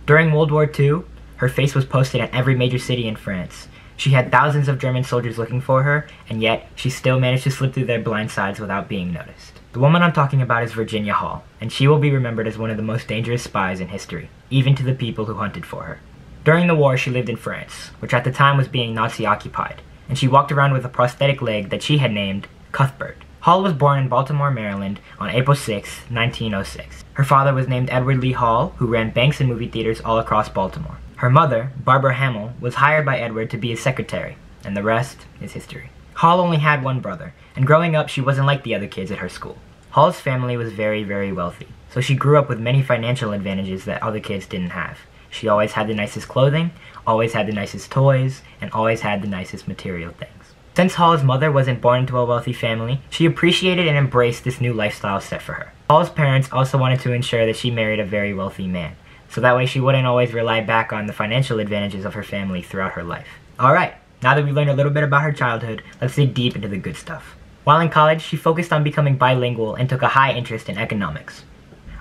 During World War II, her face was posted in every major city in France. She had thousands of German soldiers looking for her, and yet she still managed to slip through their blind sides without being noticed. The woman I'm talking about is Virginia Hall, and she will be remembered as one of the most dangerous spies in history, even to the people who hunted for her. During the war, she lived in France, which at the time was being Nazi-occupied, and she walked around with a prosthetic leg that she had named Cuthbert. Hall was born in Baltimore, Maryland on April 6, 1906. Her father was named Edward Lee Hall, who ran banks and movie theaters all across Baltimore. Her mother, Barbara Hamill, was hired by Edward to be his secretary, and the rest is history. Hall only had one brother, and growing up she wasn't like the other kids at her school. Hall's family was very, very wealthy, so she grew up with many financial advantages that other kids didn't have. She always had the nicest clothing, always had the nicest toys, and always had the nicest material things. Since Hall's mother wasn't born into a wealthy family, she appreciated and embraced this new lifestyle set for her. Hall's parents also wanted to ensure that she married a very wealthy man, so that way she wouldn't always rely back on the financial advantages of her family throughout her life. Alright, now that we learned a little bit about her childhood, let's dig deep into the good stuff. While in college, she focused on becoming bilingual and took a high interest in economics.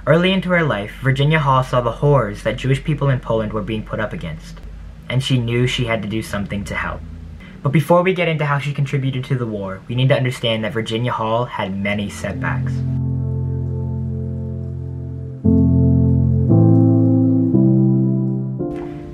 Early into her life, Virginia Hall saw the horrors that Jewish people in Poland were being put up against, and she knew she had to do something to help. But before we get into how she contributed to the war, we need to understand that Virginia Hall had many setbacks.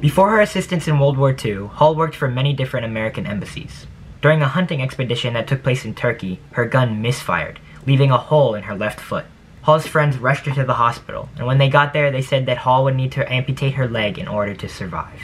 Before her assistance in World War II, Hall worked for many different American embassies. During a hunting expedition that took place in Turkey, her gun misfired, leaving a hole in her left foot. Hall's friends rushed her to the hospital, and when they got there, they said that Hall would need to amputate her leg in order to survive.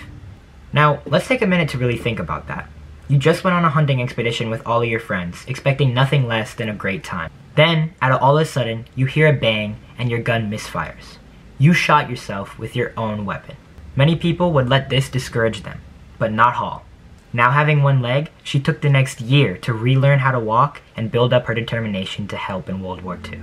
Now, let's take a minute to really think about that. You just went on a hunting expedition with all of your friends, expecting nothing less than a great time. Then, out of all of a sudden, you hear a bang and your gun misfires. You shot yourself with your own weapon. Many people would let this discourage them, but not Hall. Now having one leg, she took the next year to relearn how to walk and build up her determination to help in World War II.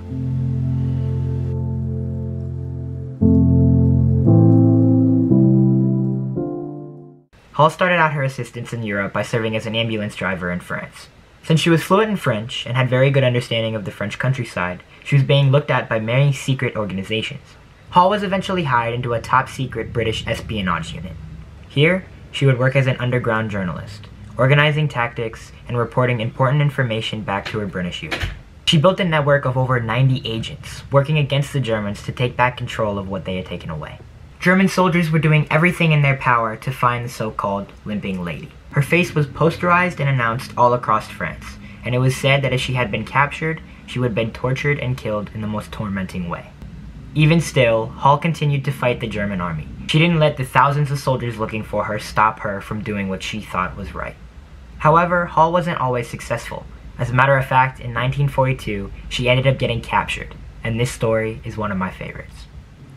Hall started out her assistance in Europe by serving as an ambulance driver in France. Since she was fluent in French and had very good understanding of the French countryside, she was being looked at by many secret organizations. Hall was eventually hired into a top-secret British espionage unit. Here, she would work as an underground journalist, organizing tactics and reporting important information back to her British unit. She built a network of over 90 agents, working against the Germans to take back control of what they had taken away. German soldiers were doing everything in their power to find the so-called limping lady. Her face was posterized and announced all across France, and it was said that if she had been captured, she would have been tortured and killed in the most tormenting way. Even still, Hall continued to fight the German army. She didn't let the thousands of soldiers looking for her stop her from doing what she thought was right. However, Hall wasn't always successful. As a matter of fact, in 1942, she ended up getting captured, and this story is one of my favorites.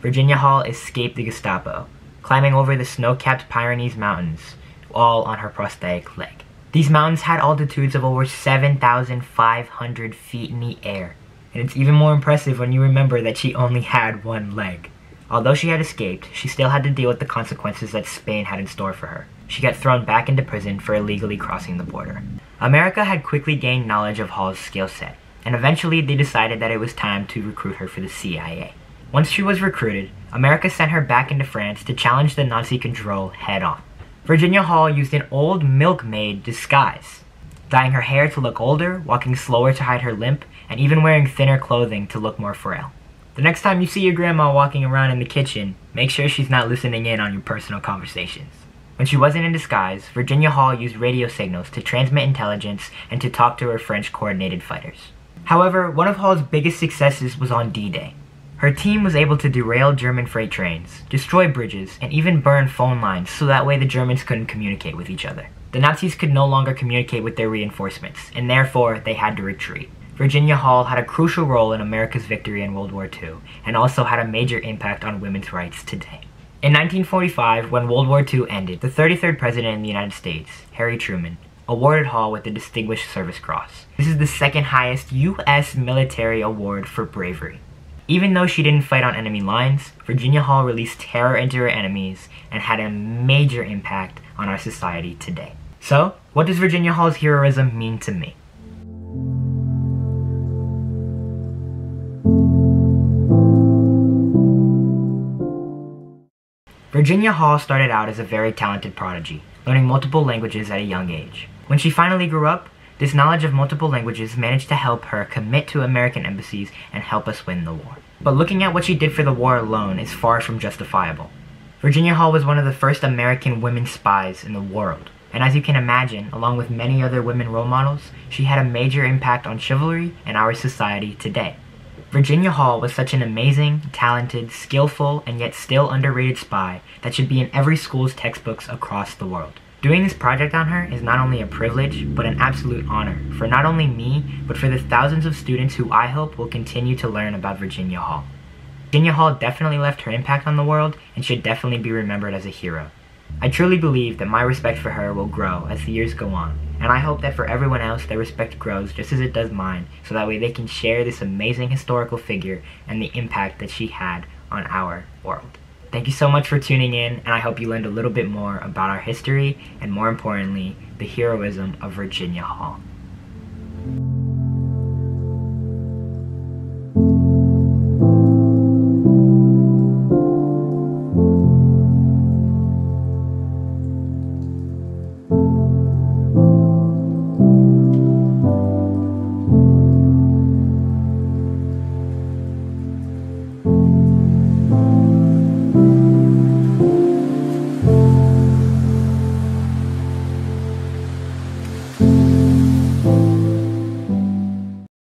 Virginia Hall escaped the Gestapo, climbing over the snow-capped Pyrenees Mountains, all on her prosthetic leg. These mountains had altitudes of over 7,500 feet in the air, and it's even more impressive when you remember that she only had one leg. Although she had escaped, she still had to deal with the consequences that Spain had in store for her. She got thrown back into prison for illegally crossing the border. America had quickly gained knowledge of Hall's skill set, and eventually they decided that it was time to recruit her for the CIA. Once she was recruited, America sent her back into France to challenge the Nazi control head-on. Virginia Hall used an old milkmaid disguise, dyeing her hair to look older, walking slower to hide her limp, and even wearing thinner clothing to look more frail. The next time you see your grandma walking around in the kitchen, make sure she's not listening in on your personal conversations. When she wasn't in disguise, Virginia Hall used radio signals to transmit intelligence and to talk to her French coordinated fighters. However, one of Hall's biggest successes was on D-Day. Her team was able to derail German freight trains, destroy bridges, and even burn phone lines so that way the Germans couldn't communicate with each other. The Nazis could no longer communicate with their reinforcements, and therefore they had to retreat. Virginia Hall had a crucial role in America's victory in World War II, and also had a major impact on women's rights today. In 1945, when World War II ended, the 33rd President in the United States, Harry Truman, awarded Hall with the Distinguished Service Cross. This is the second highest U.S. military award for bravery. Even though she didn't fight on enemy lines, Virginia Hall released terror into her enemies and had a major impact on our society today. So, what does Virginia Hall's heroism mean to me? Virginia Hall started out as a very talented prodigy, learning multiple languages at a young age. When she finally grew up, this knowledge of multiple languages managed to help her commit to American embassies and help us win the war. But looking at what she did for the war alone is far from justifiable. Virginia Hall was one of the first American women spies in the world, and as you can imagine, along with many other women role models, she had a major impact on chivalry and our society today. Virginia Hall was such an amazing, talented, skillful, and yet still underrated spy that should be in every school's textbooks across the world. Doing this project on her is not only a privilege, but an absolute honor for not only me, but for the thousands of students who I hope will continue to learn about Virginia Hall. Virginia Hall definitely left her impact on the world and should definitely be remembered as a hero. I truly believe that my respect for her will grow as the years go on, and I hope that for everyone else their respect grows just as it does mine, so that way they can share this amazing historical figure and the impact that she had on our world. Thank you so much for tuning in, and I hope you learned a little bit more about our history and, more importantly, the heroism of Virginia Hall.